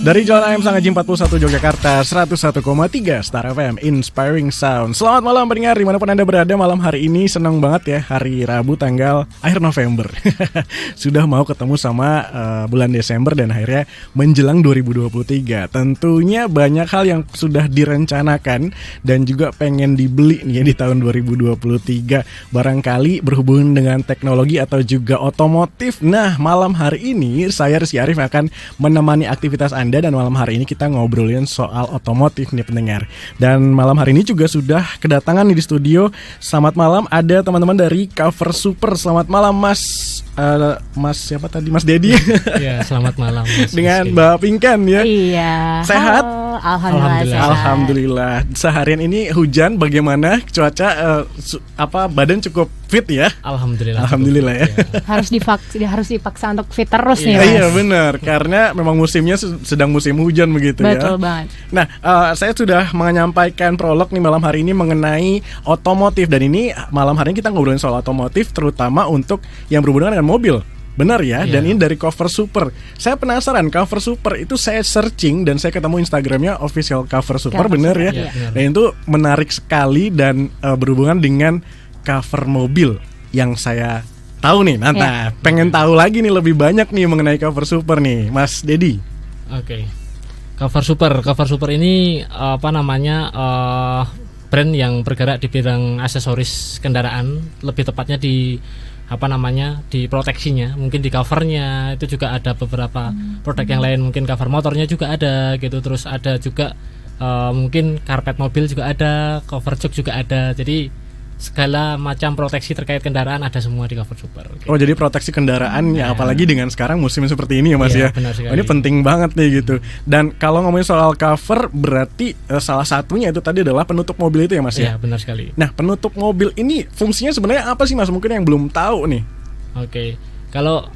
Dari Jalan AM Sanggaji 41 Yogyakarta 101,3 Star FM Inspiring Sound. Selamat malam pendengar dimanapun Anda berada. Malam hari ini senang banget ya, hari Rabu tanggal akhir November. Sudah mau ketemu sama bulan Desember dan akhirnya menjelang 2023. Tentunya banyak hal yang sudah direncanakan dan juga pengen dibeli nih ya di tahun 2023. Barangkali berhubungan dengan teknologi atau juga otomotif. Nah, malam hari ini saya Rizky Arif akan menemani aktivitas Anda dan malam hari ini kita ngobrolin soal otomotif nih pendengar. Dan malam hari ini juga sudah kedatangan nih di studio. Selamat malam, ada teman-teman dari Cover Super. Selamat malam Mas siapa tadi? Mas Dedi. Iya, selamat malam Mas dengan Mbak Pinkan ya. Iya. Sehat? Halo. Alhamdulillah. Alhamdulillah. Seharian ini hujan bagaimana? Cuaca badan cukup fit ya? Alhamdulillah ya. Harus dipaksa untuk fit terus nih, Mas. Iya benar, karena memang musimnya sedang musim hujan begitu. Betul ya. Banget. Nah, saya sudah menyampaikan prolog nih malam hari ini mengenai otomotif, dan ini malam hari ini kita ngobrolin soal otomotif terutama untuk yang berhubungan dengan mobil. Benar ya, dan ini dari Cover Super. Saya penasaran, Cover Super itu saya searching dan saya ketemu Instagramnya official Cover Super, benar ya? Dan itu menarik sekali dan berhubungan dengan cover mobil yang saya tahu nih. Nah, pengen tahu lagi nih lebih banyak nih mengenai Cover Super nih, Mas Dedi. Oke. Cover Super ini brand yang bergerak di bidang aksesoris kendaraan, lebih tepatnya di di proteksinya, mungkin di covernya itu juga ada beberapa produk yang lain, mungkin cover motornya juga ada gitu, terus ada juga mungkin karpet mobil juga ada, cover jok juga ada, jadi segala macam proteksi terkait kendaraan ada semua di Cover Super. Okay. Oh, jadi proteksi kendaraan ya, apalagi dengan sekarang musim seperti ini ya Mas ya. Oh, ini penting banget nih gitu. Dan kalau ngomongin soal cover, berarti salah satunya itu tadi adalah penutup mobil itu ya Mas ya. Iya, benar sekali. Nah, penutup mobil ini fungsinya sebenarnya apa sih Mas? Mungkin yang belum tahu nih. Oke. Kalau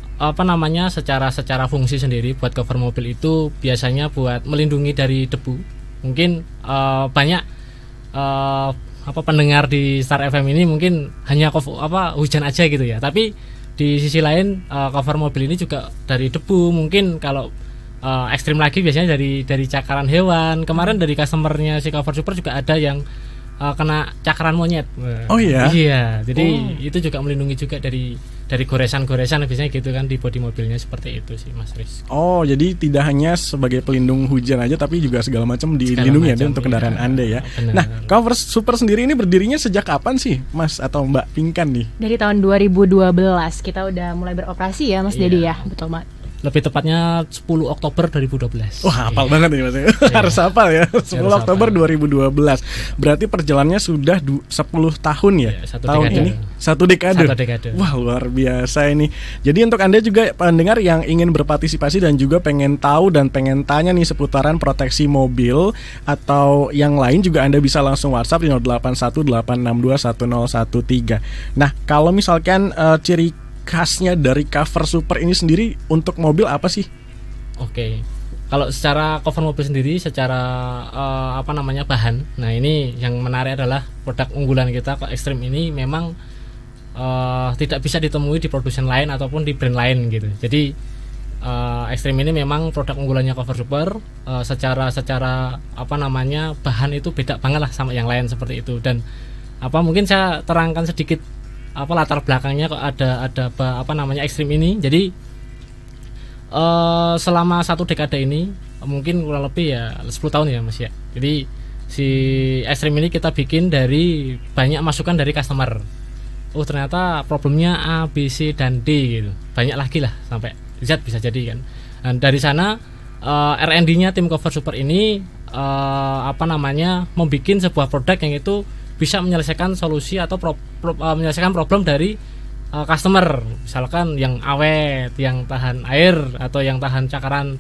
secara fungsi sendiri buat cover mobil itu biasanya buat melindungi dari debu. Mungkin banyak pendengar di Star FM ini mungkin hanya hujan aja gitu ya. Tapi di sisi lain cover mobil ini juga dari debu. Mungkin kalau ekstrim lagi biasanya dari cakaran hewan. Kemarin dari customernya si Cover Super juga ada yang kena cakaran monyet. Oh iya. Iya, jadi itu juga melindungi juga dari goresan-goresan biasanya gitu kan di bodi mobilnya, seperti itu sih Mas Riz. Oh, jadi tidak hanya sebagai pelindung hujan aja tapi juga segala macam dilindungi ya untuk kendaraan Anda ya. Benar. Nah, Cover Super sendiri ini berdirinya sejak kapan sih Mas atau Mbak Pinkan nih? Dari tahun 2012 kita udah mulai beroperasi ya Mas Dedi ya. Betul banget. Lebih tepatnya 10 Oktober 2012. Wah, hafal banget nih Mas. Harus hafal ya. 10 Oktober 2012. Berarti perjalanannya sudah 10 tahun ya. Tahun ini 1 dekade. Wah, luar biasa ini. Jadi untuk Anda juga pendengar yang ingin berpartisipasi dan juga pengen tahu dan pengen tanya nih seputaran proteksi mobil atau yang lain, juga Anda bisa langsung WhatsApp di 0818621013. Nah, kalau misalkan ciri khasnya dari Cover Super ini sendiri untuk mobil apa sih? Oke. Kalau secara cover mobil sendiri, secara bahan. Nah, ini yang menarik adalah produk unggulan kita Extreme ini memang tidak bisa ditemui di produsen lain ataupun di brand lain gitu. Jadi Extreme ini memang produk unggulannya Cover Super. Secara bahan itu beda banget lah sama yang lain seperti itu. Dan mungkin saya terangkan sedikit latar belakangnya kok ada Extreme ini. Jadi selama 1 dekade ini mungkin kurang lebih ya 10 tahun ya Mas ya. Jadi si Extreme ini kita bikin dari banyak masukan dari customer. Oh, ternyata problemnya A, B, C dan D gitu. Banyak lagi lah sampai Z bisa jadi kan. Dan dari sana R&D-nya tim Cover Super ini membuat sebuah produk yang itu bisa menyelesaikan solusi atau menyelesaikan problem dari customer, misalkan yang awet, yang tahan air atau yang tahan cakaran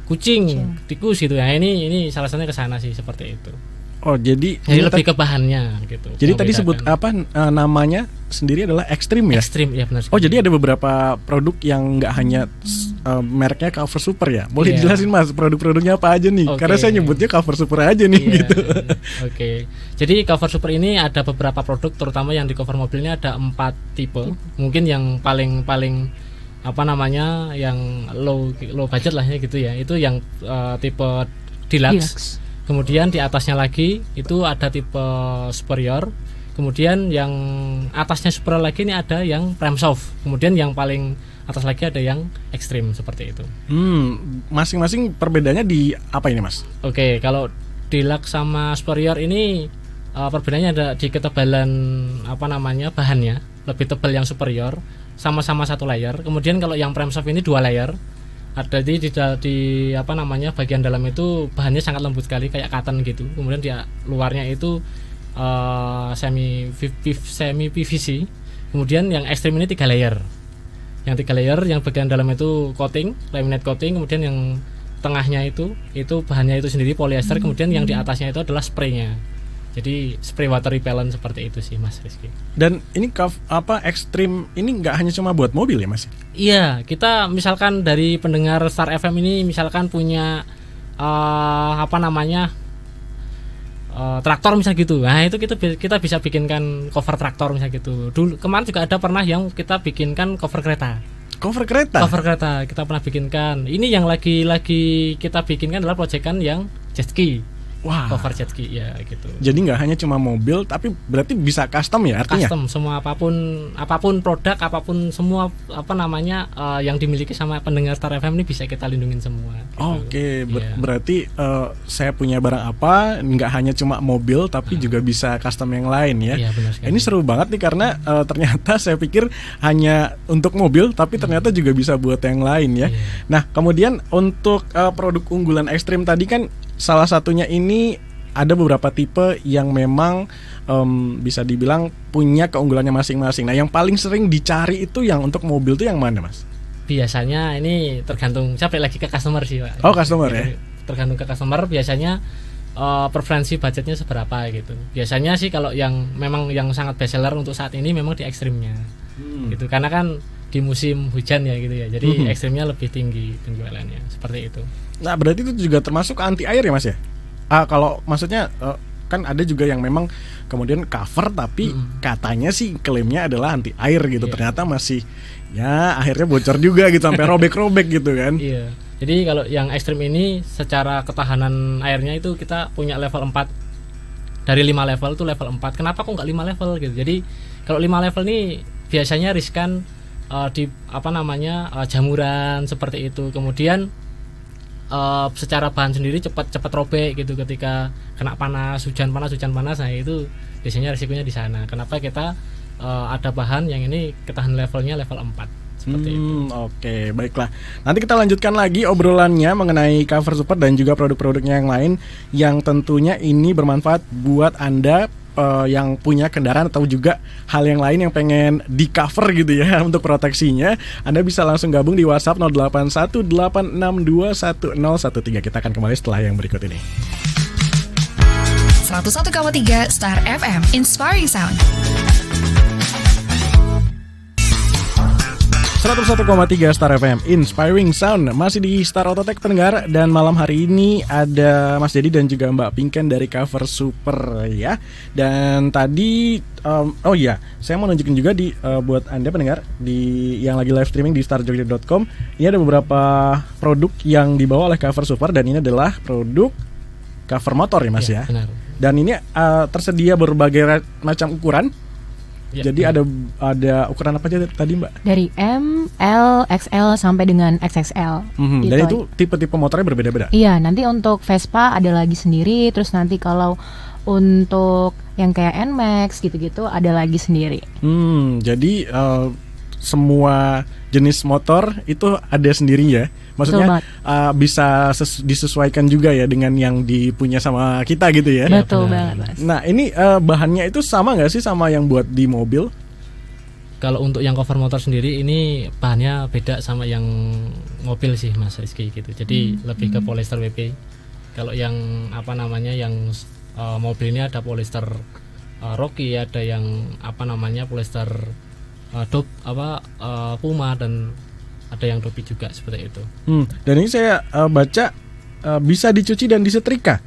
kucing, tikus gitu ya. Ini salah satunya ke sana sih, seperti itu. Oh, jadi lebih ke bahannya gitu. Jadi tadi sebut namanya sendiri adalah Extreme ya? Extreme, ya benar. Oh, jadi ada beberapa produk yang nggak hanya mereknya Cover Super ya? Boleh jelasin Mas produk-produknya apa aja nih? Karena saya nyebutnya Cover Super aja nih gitu. Oke. Jadi Cover Super ini ada beberapa produk, terutama yang di cover mobilnya ada 4 tipe. Mungkin yang paling apa namanya yang low budget lah ya gitu ya. Itu yang tipe deluxe. Kemudian di atasnya lagi itu ada tipe superior. Kemudian yang atasnya superior lagi ini ada yang prime soft. Kemudian yang paling atas lagi ada yang ekstrim seperti itu. Masing-masing perbedaannya di apa ini Mas? Oke, kalau deluxe sama superior ini perbedaannya ada di ketebalan apa namanya bahannya. Lebih tebal yang superior, sama-sama satu layer. Kemudian kalau yang prime soft ini 2 layer. Ada di apa namanya bagian dalam itu bahannya sangat lembut sekali kayak cotton gitu. Kemudian di luarnya itu semi PVC. Kemudian yang ekstrim ini 3 layer. Yang 3 layer, yang bagian dalam itu coating, laminate coating. Kemudian yang tengahnya itu bahannya itu sendiri polyester. Kemudian yang di atasnya itu adalah spraynya. Jadi spray water repellent seperti itu sih Mas Rizky. Dan ini ekstrim ini nggak hanya cuma buat mobil ya Mas? Iya, kita misalkan dari pendengar Star FM ini misalkan punya apa namanya traktor misal gitu. Nah itu kita bisa bikinkan cover traktor misal gitu. Dulu kemarin juga ada pernah yang kita bikinkan cover kereta. Cover kereta? Cover kereta kita pernah bikinkan. Ini yang lagi kita bikinkan adalah proyekan yang jet ski. Wah. Cover jet ski ya gitu. Jadi nggak hanya cuma mobil, tapi berarti bisa custom ya artinya? Custom semua apapun produk, apapun semua apa namanya yang dimiliki sama pendengar Star FM ini bisa kita lindungin semua. Gitu. Oke, berarti saya punya barang apa nggak hanya cuma mobil, tapi juga bisa custom yang lain ya. Iya, benar sekali. Ini seru banget nih karena ternyata saya pikir hanya untuk mobil, tapi ternyata juga bisa buat yang lain ya. Iya. Nah, kemudian untuk produk unggulan ekstrim tadi kan salah satunya ini ada beberapa tipe yang memang bisa dibilang punya keunggulannya masing-masing. Nah, yang paling sering dicari itu yang untuk mobil itu yang mana, Mas? Biasanya ini tergantung, saya balik lagi ke customer sih, Pak. Oh, customer ya. Tergantung ke customer, biasanya preferensi budgetnya seberapa gitu. Biasanya sih kalau yang memang yang sangat best seller untuk saat ini memang di ekstrimnya. Gitu. Karena kan di musim hujan ya gitu ya. Jadi ekstrimnya lebih tinggi penjualannya, seperti itu. Nah, berarti itu juga termasuk anti air ya Mas ya? Kalau maksudnya kan ada juga yang memang kemudian cover tapi katanya sih klaimnya adalah anti air gitu. Iya. Ternyata masih ya akhirnya bocor juga gitu sampai robek-robek gitu kan. Iya. Jadi kalau yang ekstrim ini secara ketahanan airnya itu kita punya level 4. Dari 5 level itu level 4. Kenapa kok nggak 5 level gitu? Jadi kalau 5 level ini biasanya riskan di apa namanya jamuran seperti itu. Kemudian secara bahan sendiri cepat robek gitu ketika kena panas, hujan panas. Nah itu biasanya risikonya di sana. Kenapa kita ada bahan yang ini ketahanan levelnya level 4 seperti itu. Oke, baiklah. Nanti kita lanjutkan lagi obrolannya mengenai cover super dan juga produk-produknya yang lain yang tentunya ini bermanfaat buat Anda yang punya kendaraan atau juga hal yang lain yang pengen di cover gitu ya untuk proteksinya. Anda bisa langsung gabung di WhatsApp 0818621013. Kita akan kembali setelah yang berikut ini. 101,3 Star FM Inspiring Sound. 101,3 Star FM Inspiring Sound. Masih di Star Autotech pendengar. Dan malam hari ini ada Mas Dedi dan juga Mbak Pinken dari Cover Super ya. Dan tadi saya mau nunjukin juga buat Anda pendengar yang lagi live streaming di starjogja.com. Ini ada beberapa produk yang dibawa oleh Cover Super. Dan ini adalah produk cover motor ya Mas ya. Benar. Dan ini tersedia berbagai macam ukuran. Ya, jadi ada ukuran apa aja tadi Mbak? Dari M, L, XL sampai dengan XXL. Gitu. Dan itu tipe-tipe motornya berbeda-beda? Iya, nanti untuk Vespa ada lagi sendiri. Terus nanti kalau untuk yang kayak NMAX gitu-gitu ada lagi sendiri. Jadi semua jenis motor itu ada sendiri ya? Maksudnya bisa disesuaikan juga ya dengan yang dipunya sama kita gitu ya? Betul banget Mas. Nah ini bahannya itu sama nggak sih sama yang buat di mobil? Kalau untuk yang cover motor sendiri ini bahannya beda sama yang mobil sih Mas Rizky gitu. Jadi lebih ke polyester WP. Kalau yang apa namanya yang mobil ini ada polyester Rocky, ada yang apa namanya polyester Puma dan ada yang Dopi juga seperti itu. Dan ini saya baca bisa dicuci dan disetrika.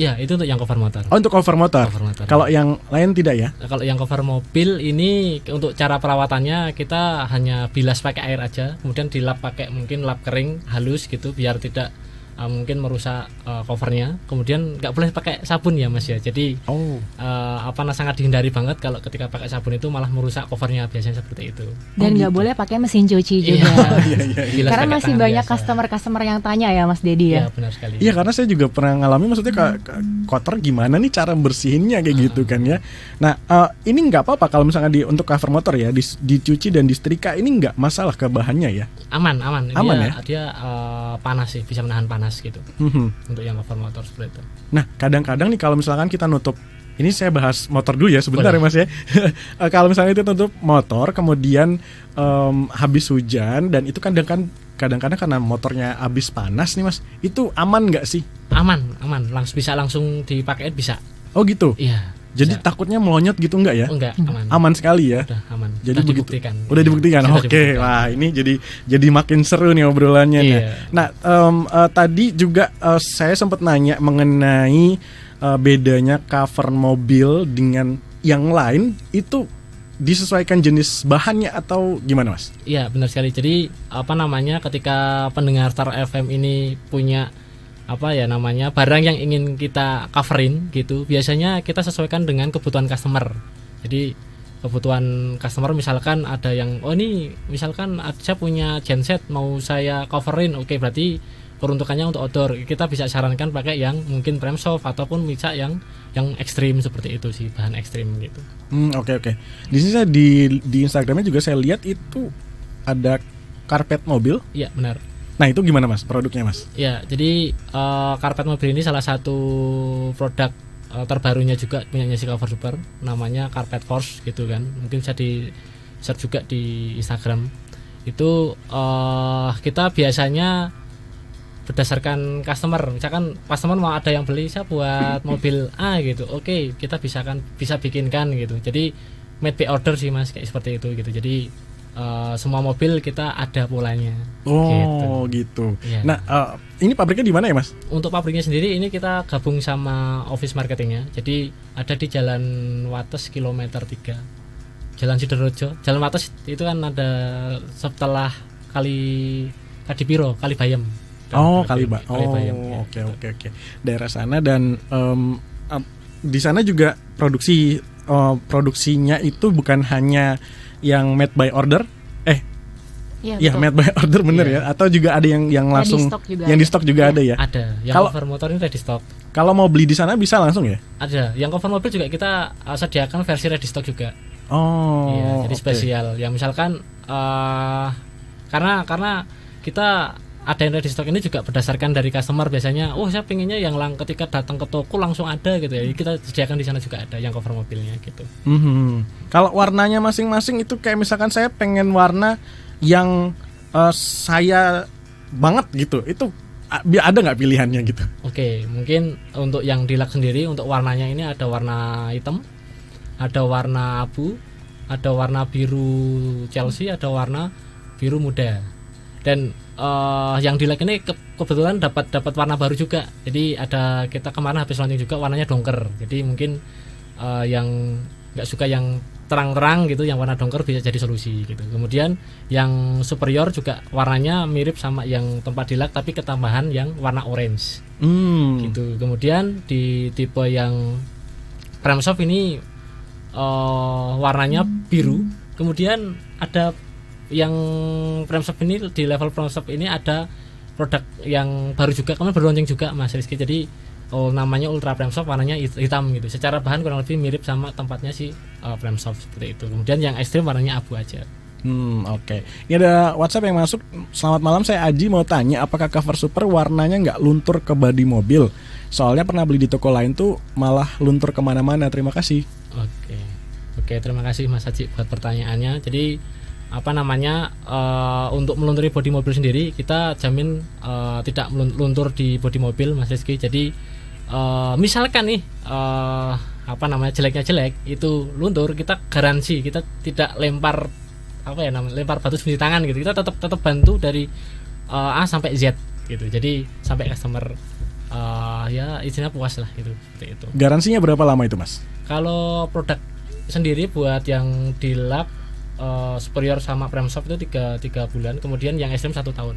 Iya, itu untuk yang cover motor. Oh, untuk cover motor. Cover motor. Kalau yang lain tidak ya? Nah, kalau yang cover mobil ini untuk cara perawatannya kita hanya bilas pakai air aja, kemudian dilap pakai mungkin lap kering halus gitu biar tidak mungkin merusak covernya. Kemudian nggak boleh pakai sabun ya Mas ya. Jadi sangat dihindari banget kalau ketika pakai sabun itu malah merusak covernya, biasanya seperti itu. Dan nggak boleh pakai mesin cuci juga. Bilas Karena pakai masih tangan banyak biasa. customer yang tanya ya Mas Dedi ya. Iya benar sekali. Iya, karena saya juga pernah ngalami, maksudnya kotor gimana nih cara bersihinnya kayak gitu kan ya. Nah, ini nggak apa-apa kalau misalnya untuk cover motor ya dicuci dan disetrika, ini nggak masalah ke bahannya ya? Aman. Ya? Dia panas sih, bisa menahan panas gitu. Untuk yang cover motor seperti itu. Nah, kadang-kadang nih kalau misalkan kita nutup, ini saya bahas motor dulu ya sebentar ya Mas ya. Kalau misalnya itu tutup motor, kemudian habis hujan dan itu kadang-kadang karena motornya habis panas nih Mas, itu aman nggak sih? Aman, bisa langsung dipakai bisa. Oh gitu. Iya. Jadi bisa. takutnya melonyot gitu nggak ya? Oh, enggak, aman. Aman sekali ya. Udah aman. Jadi Udah begitu. dibuktikan. Udah dibuktikan. Sudah Oke. dibuktikan. Wah, ini jadi makin seru nih obrolannya nih. Iya. Nah, tadi juga saya sempat nanya mengenai bedanya cover mobil dengan yang lain, itu disesuaikan jenis bahannya atau gimana Mas? Iya, benar sekali. Jadi ketika pendengar Star FM ini punya barang yang ingin kita coverin gitu, biasanya kita sesuaikan dengan kebutuhan customer. Jadi kebutuhan customer, misalkan ada yang ini misalkan saya punya genset mau saya coverin, oke, berarti peruntukannya untuk outdoor, kita bisa sarankan pakai yang mungkin frame soft ataupun bisa yang ekstrim seperti itu sih, bahan ekstrim gitu. Oke. Di sini saya di Instagramnya juga saya lihat itu ada karpet mobil. Iya, benar. Nah, itu gimana Mas produknya Mas? Ya, jadi karpet mobil ini salah satu produk terbarunya juga punyanya si Cover Super, namanya Carpet Force gitu kan. Mungkin bisa di search juga di Instagram. Itu kita biasanya berdasarkan customer, misalkan customer mau ada yang beli saya buat mobil A gitu, oke, kita bisa bikinkan gitu. Jadi made by order sih Mas, kayak seperti itu gitu. Jadi semua mobil kita ada polanya. Oh gitu. Ya. Nah, ini pabriknya di mana ya Mas? Untuk pabriknya sendiri ini kita gabung sama office marketingnya. Jadi ada di Jalan Wates kilometer 3, Jalan Sidorejo. Jalan Wates itu kan ada setelah Kadipiro, Kalibayam. Kalibayam. Oh, oke. Daerah sana dan di sana juga produksinya itu bukan hanya yang made by order, Iya, made by order bener ya, atau juga ada yang langsung yang di stok juga ada ya? Ada, yang cover motor ini ready stock. Kalau mau beli di sana bisa langsung ya? Ada, yang cover mobil juga kita sediakan versi ready stock juga. Oh, jadi spesial. Yang misalkan karena kita ada yang ready stock ini juga berdasarkan dari customer, biasanya saya pengennya yang ketika datang ke toko langsung ada gitu ya. Kita sediakan di sana juga ada yang cover mobilnya gitu. Kalau warnanya masing-masing itu kayak misalkan saya pengen warna yang saya banget gitu, itu ada nggak pilihannya gitu? Oke, mungkin untuk yang di Lux sendiri untuk warnanya ini ada warna hitam, ada warna abu, ada warna biru Chelsea, ada warna biru muda. Dan yang di Lux ini kebetulan dapat warna baru juga. Jadi ada, kita kemarin habis launching juga warnanya dongker. Jadi mungkin yang nggak suka yang terang-terang gitu, yang warna dongker bisa jadi solusi gitu. Kemudian yang superior juga warnanya mirip sama yang tempat di Lux, tapi ketambahan yang warna orange gitu. Kemudian di tipe yang frame soft ini warnanya biru. Kemudian ada yang frame soft ini, di level frame soft ini ada produk yang baru juga, kemarin baru launching juga Mas Rizky. Jadi namanya Ultra Frame Soft, warnanya hitam gitu. Secara bahan kurang lebih mirip sama tempatnya si Frame Soft seperti itu. Kemudian yang ekstrim warnanya abu aja. Oke. Ini ada WhatsApp yang masuk. Selamat malam, saya Aji, mau tanya apakah Cover Super warnanya nggak luntur ke bodi mobil? Soalnya pernah beli di toko lain tuh malah luntur kemana-mana. Terima kasih. Oke, terima kasih Mas Haji buat pertanyaannya. Jadi untuk melunturi bodi mobil sendiri kita jamin tidak luntur di bodi mobil Mas Rizky. Jadi misalkan nih jeleknya jelek itu luntur, kita garansi kita tidak lempar batu sembunyi tangan gitu. Kita tetap bantu dari A sampai Z gitu. Jadi sampai customer ya izinnya puas lah gitu, seperti itu. Garansinya berapa lama itu Mas? Kalau produk sendiri buat yang di lab superior sama prem shop itu 3 bulan, kemudian yang ekstrim 1 tahun.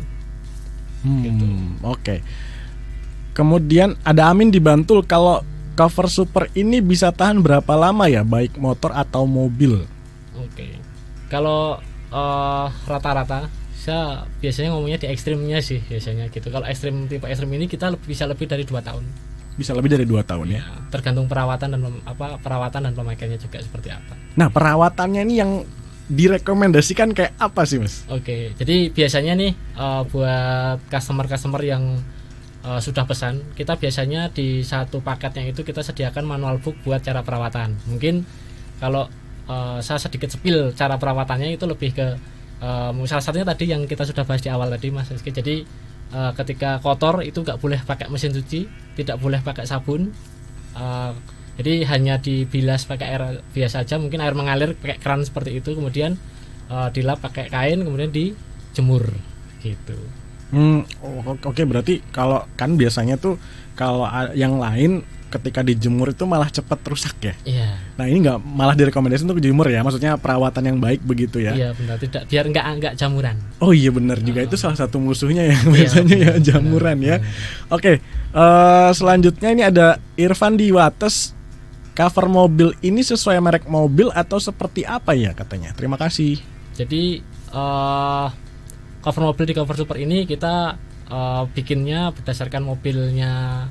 Gitu. Oke. Kemudian ada Amin di Bantul, kalau cover super ini bisa tahan berapa lama ya, baik motor atau mobil? Oke. Kalau rata-rata saya biasanya ngomongnya di ekstrimnya sih biasanya gitu. Kalau ekstrim, tipe ekstrim ini kita bisa lebih dari 2 tahun. Bisa lebih dari 2 tahun ya. Tergantung perawatan dan pemakaiannya juga seperti apa. Nah, perawatannya ini yang direkomendasikan kayak apa sih Mas? Oke, jadi biasanya nih buat customer yang sudah pesan, kita biasanya di satu paketnya itu kita sediakan manual book buat cara perawatan. Mungkin kalau saya sedikit spill cara perawatannya itu lebih ke salah satunya tadi yang kita sudah bahas di awal tadi Mas Rizky. Jadi ketika kotor itu nggak boleh pakai mesin cuci, tidak boleh pakai sabun. Jadi hanya dibilas pakai air biasa aja, mungkin air mengalir pakai keran seperti itu, kemudian dilap pakai kain, kemudian dijemur gitu. Oke, berarti kalau kan biasanya tuh kalau yang lain ketika dijemur itu malah cepat rusak ya. Iya. Nah, ini nggak malah direkomendasi untuk dijemur ya, maksudnya perawatan yang baik begitu ya. Iya benar, tidak biar nggak jamuran. Oh iya benar juga, itu salah satu musuhnya ya biasanya ya, jamuran ya. Oke, selanjutnya ini ada Irfan di Wates. Cover mobil ini sesuai merek mobil atau seperti apa ya katanya? Terima kasih. Jadi cover mobil di cover super ini kita bikinnya berdasarkan mobilnya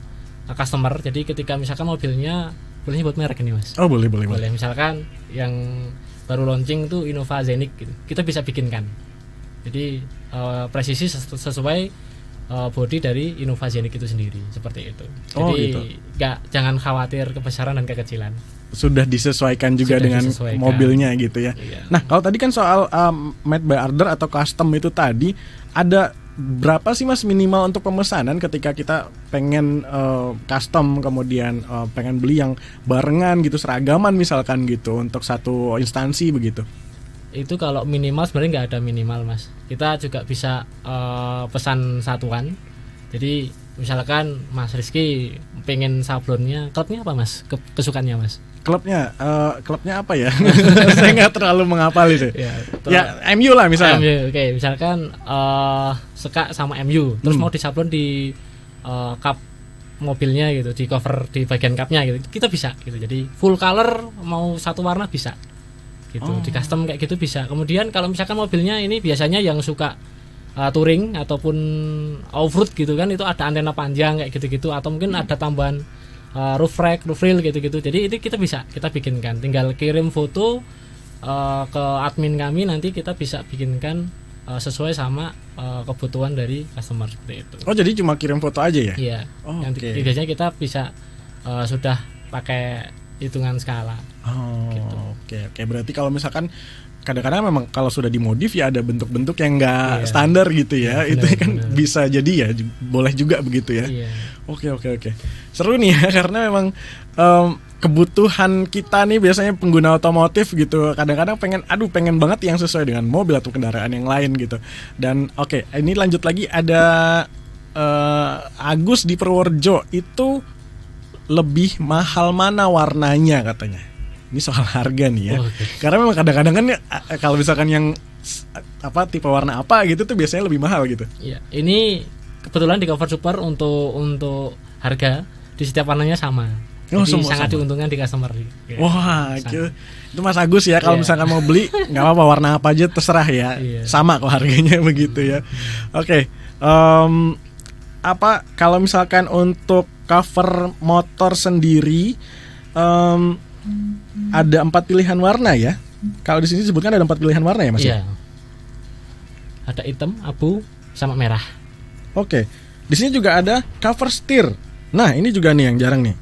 customer. Jadi ketika misalkan mobilnya, boleh buat merek ini Mas? Oh boleh. Misalkan yang baru launching itu Innova Zenic gitu, kita bisa bikinkan. Jadi presisi sesuai body dari Innova Zenic itu sendiri, seperti itu. Jadi gitu. jangan khawatir kebesaran dan kekecilan. Sudah disesuaikan juga dengan mobilnya gitu ya. Iya. Nah, kalau tadi kan soal made by order atau custom itu tadi, ada berapa sih Mas minimal untuk pemesanan ketika kita pengen custom, kemudian pengen beli yang barengan gitu, seragaman misalkan gitu untuk satu instansi begitu? Itu kalau minimal sebenarnya nggak ada minimal Mas. Kita juga bisa pesan satuan. Jadi misalkan Mas Rizky pengen sablonnya, klubnya apa Mas? Kesukaannya Mas? Klubnya apa ya? Saya nggak terlalu menghafal itu. Ya MU lah misalnya. MU, oke. Misalkan Seka sama MU, terus mau disablon di cup mobilnya gitu, di cover di bagian cupnya gitu, kita bisa gitu. Jadi full color mau satu warna bisa gitu, di custom kayak gitu bisa. Kemudian kalau misalkan mobilnya ini biasanya yang suka touring ataupun off-road gitu kan, itu ada antena panjang kayak gitu-gitu, atau mungkin ada tambahan roof rack, roof rail gitu-gitu. Jadi itu kita bikinkan, tinggal kirim foto ke admin kami, nanti kita bisa bikinkan sesuai sama kebutuhan dari customer seperti itu. Oh, jadi cuma kirim foto aja ya? Iya. Nanti biasanya kita bisa sudah pakai hitungan skala. Gitu. Oke. Berarti kalau misalkan kadang-kadang memang kalau sudah dimodif ya ada bentuk-bentuk yang nggak standar gitu ya, itu benar, kan bisa jadi ya boleh juga begitu ya. Oke. Seru nih ya, karena memang kebutuhan kita nih biasanya pengguna otomotif gitu, kadang-kadang pengen banget yang sesuai dengan mobil atau kendaraan yang lain gitu. Dan ini lanjut lagi, ada Agus di Purworejo, itu lebih mahal mana warnanya katanya? Ini soal harga nih ya. Karena memang kadang-kadang kan kalau misalkan yang tipe warna apa gitu tuh biasanya lebih mahal gitu. Iya, ini kebetulan di cover super untuk harga di setiap warnanya sama. Jadi sangat diuntungkan di customer. Wah, itu Mas Agus ya, kalau misalkan mau beli nggak apa-apa warna apa aja terserah ya. Sama kok harganya begitu ya. Oke. Kalau misalkan untuk cover motor sendiri ada 4 pilihan warna ya. Kalau di sini disebutkan ada 4 pilihan warna ya Mas? Iya. Ada hitam, abu, sama merah. Oke. Di sini juga ada cover steer. Nah, ini juga nih yang jarang nih.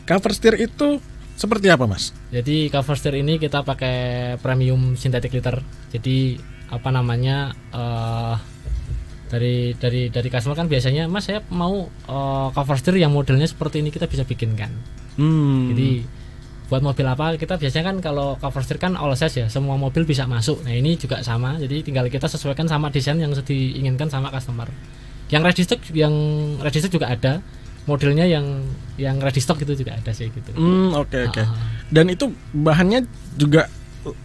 Cover steer itu seperti apa Mas? Jadi cover steer ini kita pakai premium synthetic leather. Jadi dari customer kan biasanya, Mas saya mau cover steer yang modelnya seperti ini, kita bisa bikinkan. Jadi buat mobil apa, kita biasanya kan kalau cover steer kan all size ya, semua mobil bisa masuk. Nah ini juga sama, jadi tinggal kita sesuaikan sama desain yang diinginkan sama customer. Yang ready stock juga ada. modelnya yang ready stock itu juga ada sih gitu. Oke. Dan itu bahannya juga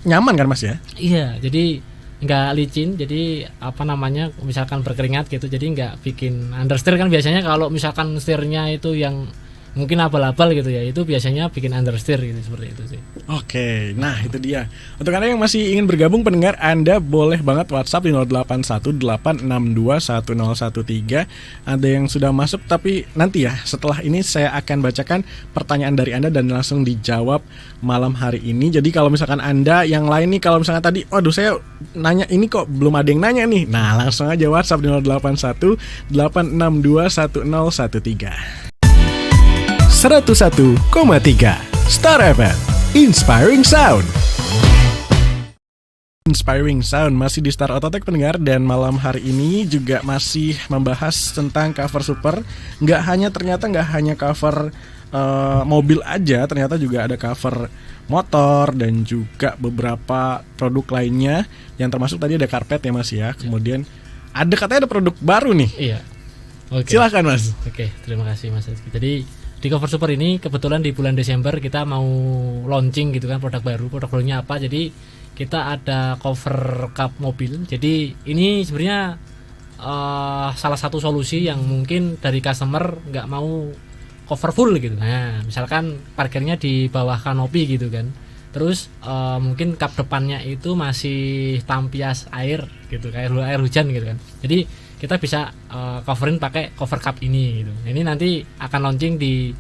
nyaman kan Mas ya? Iya, jadi nggak licin, jadi apa namanya, misalkan berkeringat gitu, jadi nggak bikin understeer. Kan biasanya kalau misalkan steernya itu yang mungkin abal-abal gitu ya, itu biasanya bikin understeer gitu, seperti itu sih. Oke, nah itu dia. Untuk Anda yang masih ingin bergabung pendengar, Anda boleh banget WhatsApp di 0818611013. Ada yang sudah masuk, tapi nanti ya setelah ini saya akan bacakan pertanyaan dari Anda dan langsung dijawab malam hari ini. Jadi kalau misalkan Anda yang lain nih, kalau misalkan tadi waduh saya nanya ini kok belum ada yang nanya nih. Nah, langsung aja WhatsApp di 0818621013. 101,3 Star FM Inspiring Sound. Inspiring Sound masih di Star Ototek pendengar, dan malam hari ini juga masih membahas tentang cover super. Nggak hanya cover mobil aja, ternyata juga ada cover motor dan juga beberapa produk lainnya, yang termasuk tadi ada karpet ya Mas ya. Kemudian katanya ada produk baru nih. Iya. Oke. Silakan Mas. Oke, terima kasih Mas. Jadi di cover super ini kebetulan di bulan Desember kita mau launching gitu kan produk baru. Produk barunya apa? Jadi kita ada cover cup mobil. Jadi ini sebenarnya salah satu solusi yang mungkin dari customer nggak mau cover full gitu. Nah, misalkan parkirnya di bawah kanopi gitu kan. Terus mungkin cup depannya itu masih tampias air gitu, kayak air hujan gitu kan. Jadi kita bisa coverin pakai cover cup ini gitu. Ini nanti akan launching di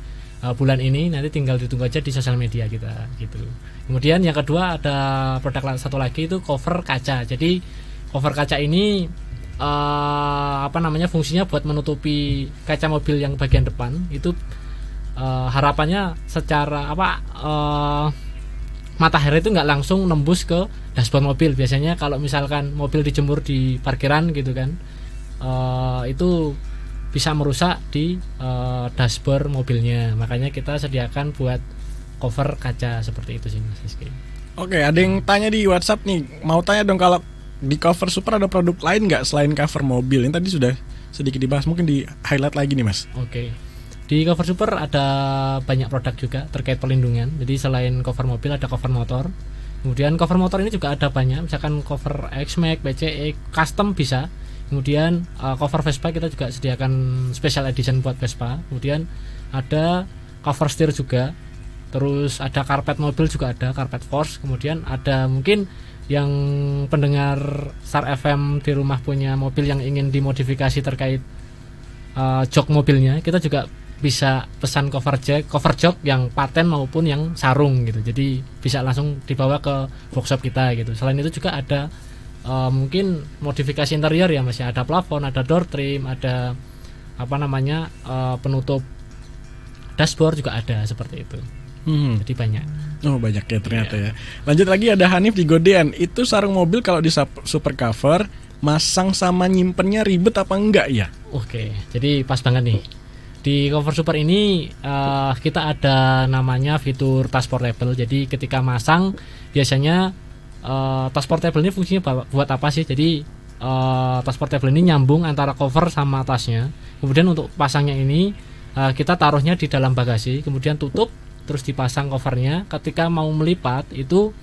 bulan ini, nanti tinggal ditunggu aja di sosial media kita gitu. Kemudian yang kedua ada produk satu lagi itu cover kaca. Jadi cover kaca ini fungsinya buat menutupi kaca mobil yang bagian depan. Itu harapannya secara matahari itu nggak langsung nembus ke dashboard mobil. Biasanya kalau misalkan mobil dijemur di parkiran gitu kan, itu bisa merusak di dashboard mobilnya. Makanya kita sediakan buat cover kaca seperti itu sih Mas Rizky. Oke, ada yang tanya di WhatsApp nih, mau tanya dong, kalau di cover super ada produk lain nggak selain cover mobil? Ini tadi sudah sedikit dibahas, mungkin di highlight lagi nih Mas. Oke, di cover super ada banyak produk juga terkait pelindungan. Jadi selain cover mobil ada cover motor. Kemudian cover motor ini juga ada banyak, misalkan cover X-Max, BCE, custom bisa. Kemudian cover Vespa kita juga sediakan special edition buat Vespa. Kemudian ada cover steer juga. Terus ada karpet mobil juga ada, karpet force. Kemudian ada mungkin yang pendengar Star FM di rumah punya mobil yang ingin dimodifikasi terkait jok mobilnya, kita juga bisa pesan cover jok yang paten maupun yang sarung gitu. Jadi bisa langsung dibawa ke workshop kita gitu. Selain itu juga ada mungkin modifikasi interior ya Mas ya, ada plafon, ada door trim, ada penutup dashboard juga ada, seperti itu. Jadi banyak. Oh banyak ya ternyata ya. Lanjut lagi, ada Hanif di Godean. Itu sarung mobil kalau di super cover, masang sama nyimpennya ribet apa enggak ya? Oke, jadi pas banget nih. Di cover super ini kita ada namanya fitur tas portable. Jadi ketika masang biasanya tas portable ini fungsinya buat apa sih? Jadi tas portable ini nyambung antara cover sama tasnya. Kemudian untuk pasangnya ini kita taruhnya di dalam bagasi, kemudian tutup, terus dipasang covernya. Ketika mau melipat itu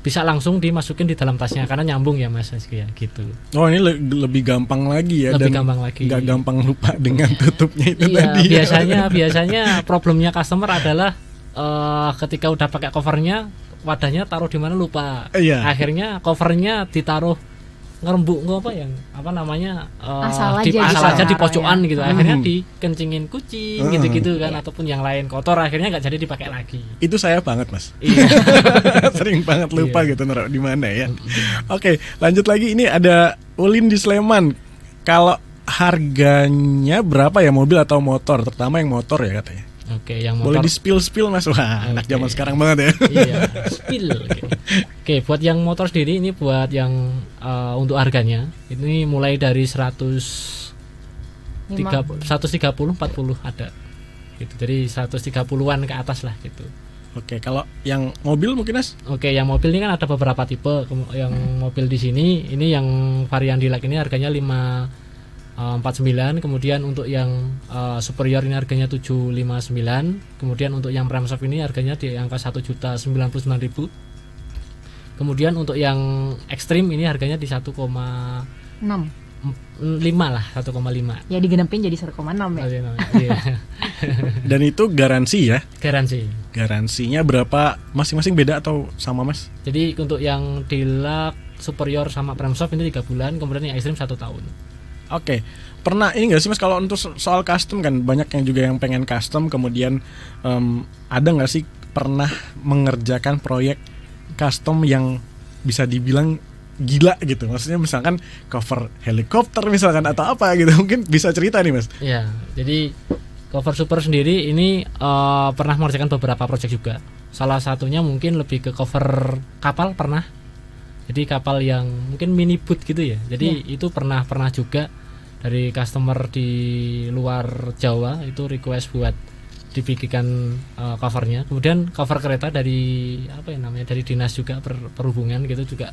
bisa langsung dimasukin di dalam tasnya karena nyambung ya Mas ya gitu. Oh ini lebih gampang lagi ya, lebih dan gampang lagi. Nggak gampang lupa dengan tutupnya itu iya, tadi. Biasanya problemnya customer adalah ketika udah pakai covernya, wadahnya taruh di mana lupa. Iya. Akhirnya covernya ditaruh ngerembuk asal aja di pojokan ya. gitu. Akhirnya dikencingin kucing gitu-gitu kan, ataupun yang lain kotor, akhirnya nggak jadi dipakai lagi. Itu saya banget Mas. Iya. Sering banget lupa gitu naruh di mana ya. Oke, lanjut lagi, ini ada Ulin di Sleman. Kalau harganya berapa ya mobil atau motor, terutama yang motor ya katanya? Oke, yang motor. Boleh di spill Mas. Wah, anak zaman sekarang banget ya. Iya, spill. Oke, buat yang motor sendiri ini buat yang untuk harganya ini mulai dari 130 40 ada. Gitu. Dari 130-an ke atas lah gitu. Oke, kalau yang mobil mungkin Mas? Oke, yang mobil ini kan ada beberapa tipe. Yang mobil di sini ini yang varian Deluxe ini harganya 5 49. Kemudian untuk yang superior ini harganya 759. Kemudian untuk yang Premsoft ini harganya di angka 1.099.000. Kemudian untuk yang ekstrim ini harganya di 1,5 lah, 1,5. Ya digenepin jadi 1,6 ya. Iya. Dan itu garansi ya? Garansi. Garansinya berapa? Masing-masing beda atau sama Mas? Jadi untuk yang Deluxe, superior sama Premsoft ini 3 bulan, kemudian yang ekstrim 1 tahun. Oke, pernah ini nggak sih Mas kalau untuk soal custom kan banyak yang juga yang pengen custom, kemudian ada nggak sih pernah mengerjakan proyek custom yang bisa dibilang gila gitu, maksudnya misalkan cover helikopter misalkan atau apa gitu, mungkin bisa cerita nih Mas. Ya, jadi Cover Super sendiri ini pernah mengerjakan beberapa proyek juga. Salah satunya mungkin lebih ke cover kapal pernah. Jadi kapal yang mungkin mini boat gitu ya. Jadi itu pernah juga dari customer di luar Jawa itu request buat dibikinkan covernya. Kemudian cover kereta dari dari dinas juga perhubungan gitu juga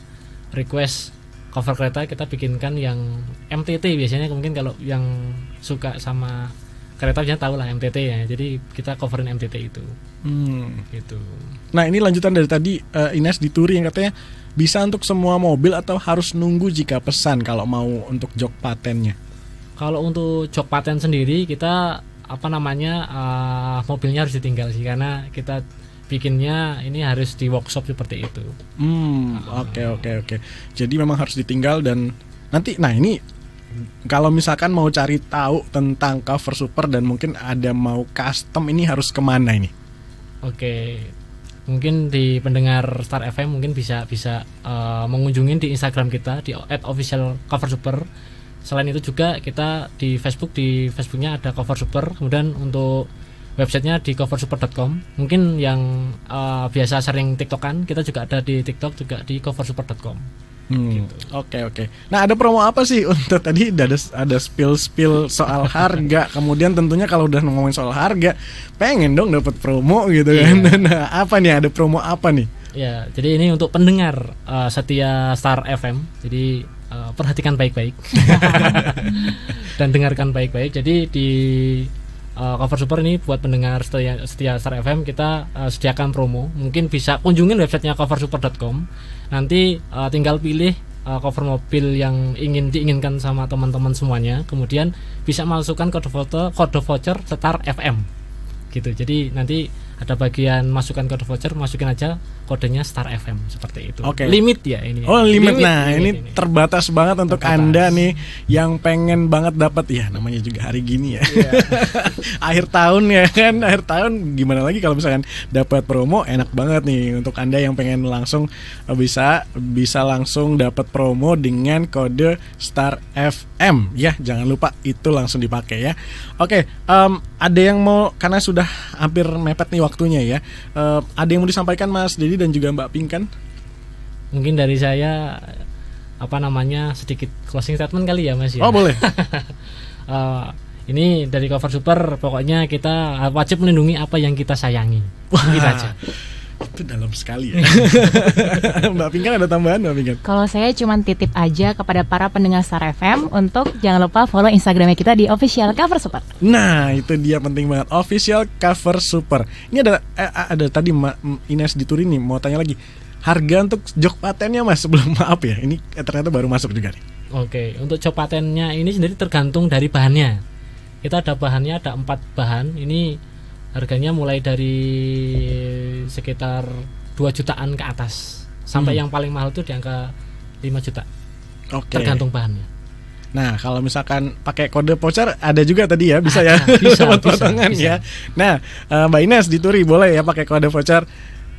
request cover kereta kita bikinkan yang MTT biasanya, mungkin kalau yang suka sama kereta biasanya tahu lah MTT ya. Jadi kita coverin MTT itu. Gitu. Nah ini lanjutan dari tadi Ines di Turi yang katanya bisa untuk semua mobil atau harus nunggu jika pesan kalau mau untuk jok patennya. Kalau untuk jok paten sendiri kita mobilnya harus ditinggal sih, karena kita bikinnya ini harus di workshop seperti itu. Oke. Jadi memang harus ditinggal dan nanti, nah ini kalau misalkan mau cari tahu tentang Cover Super dan mungkin ada mau custom ini harus kemana ini? Oke, mungkin di pendengar Star FM mungkin bisa mengunjungi di Instagram kita di @officialcoversuper. Selain itu juga kita di Facebooknya ada Cover Super. Kemudian untuk websitenya di coversuper.com. Mungkin yang biasa sering TikTokan, kita juga ada di TikTok juga di coversuper.com. Gitu. Oke. Nah ada promo apa sih untuk tadi ada spill soal harga. Kemudian tentunya kalau udah ngomongin soal harga, pengen dong dapat promo gitu kan. Nah apa nih, ada promo apa nih? Ya, jadi ini untuk pendengar setia Star FM. Jadi perhatikan baik-baik dan dengarkan baik-baik. Jadi di Cover Super ini buat pendengar setia Star FM kita sediakan promo. Mungkin bisa kunjungin websitenya coversuper.com. Nanti tinggal pilih cover mobil yang diinginkan sama teman-teman semuanya. Kemudian bisa masukkan kode voucher Star FM gitu. Jadi nanti ada bagian masukkan kode voucher, masukin aja kodenya Star FM seperti itu. Oke. Limit ya ini. Oh limit. Nah ini terbatas banget untuk Anda nih yang pengen banget dapat, ya namanya juga hari gini ya. Akhir tahun ya kan, akhir tahun gimana lagi kalau misalkan dapat promo, enak banget nih untuk Anda yang pengen langsung bisa langsung dapat promo dengan kode Star FM ya. Jangan lupa itu langsung dipakai ya. Oke, ada yang mau, karena sudah hampir mepet nih waktunya ya. Ada yang mau disampaikan Mas Dedi dan juga Mbak Pinkan? Mungkin dari saya sedikit closing statement kali ya Mas ya. Oh boleh. Ini dari Cover Super, pokoknya kita wajib melindungi apa yang kita sayangi. Gitu aja. Itu dalam sekali ya. Mbak Pinkan ada tambahan Mbak Pinkan? Kalau saya cuma titip aja kepada para pendengar Star FM untuk jangan lupa follow Instagramnya kita di Official Cover Super. Nah itu dia penting banget, Official Cover Super. Ini ada tadi Ines di Turi nih mau tanya lagi, harga untuk jok patennya Mas sebelum maaf ya, ini ternyata baru masuk juga nih. Oke, untuk jok patennya ini sendiri tergantung dari bahannya. Kita ada 4 bahan. Ini harganya mulai dari sekitar 2 jutaan ke atas sampai yang paling mahal itu di angka 5 juta. Oke. Tergantung bahannya. Nah kalau misalkan pakai kode voucher ada juga tadi ya, bisa ya. Bisa. Ya. Nah Mbak Ines di Turi boleh ya pakai kode voucher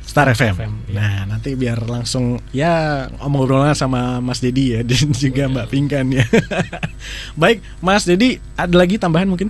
Star FM. Ya. Nah nanti biar langsung ya ngobrol sama Mas Dedi ya dan juga Mbak Pinkan ya. Baik Mas Dedi, ada lagi tambahan mungkin?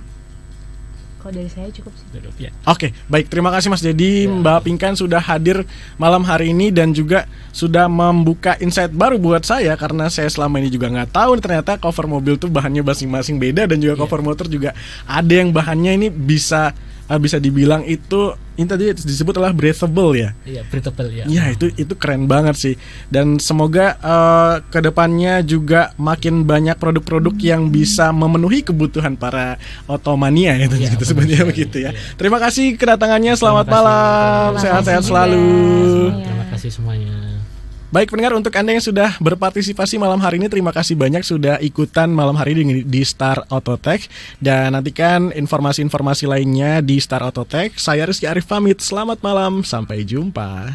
Kalau dari saya cukup sih. Ya. Oke, baik, terima kasih Mas Dedi, Mbak Pinkan sudah hadir malam hari ini dan juga sudah membuka insight baru buat saya, karena saya selama ini juga nggak tahu ternyata cover mobil tuh bahannya masing-masing beda dan juga cover motor juga ada yang bahannya ini bisa bisa dibilang itu ini tadi disebut adalah breathable ya. Iya, breathable ya. Ya itu keren banget sih. Dan semoga kedepannya juga makin banyak produk-produk yang bisa memenuhi kebutuhan para otomania ya, Iya, gitu sebenarnya benar begitu ya. sekali, Terima kasih kedatangannya. Selamat Terima kasih. malam. Terima Sehat-sehat kasih selalu. juga. Terima kasih semuanya. Baik pendengar, untuk Anda yang sudah berpartisipasi malam hari ini, terima kasih banyak sudah ikutan malam hari ini di Star Autotech. Dan nantikan informasi-informasi lainnya di Star Autotech. Saya Rizky Arif pamit, selamat malam, sampai jumpa.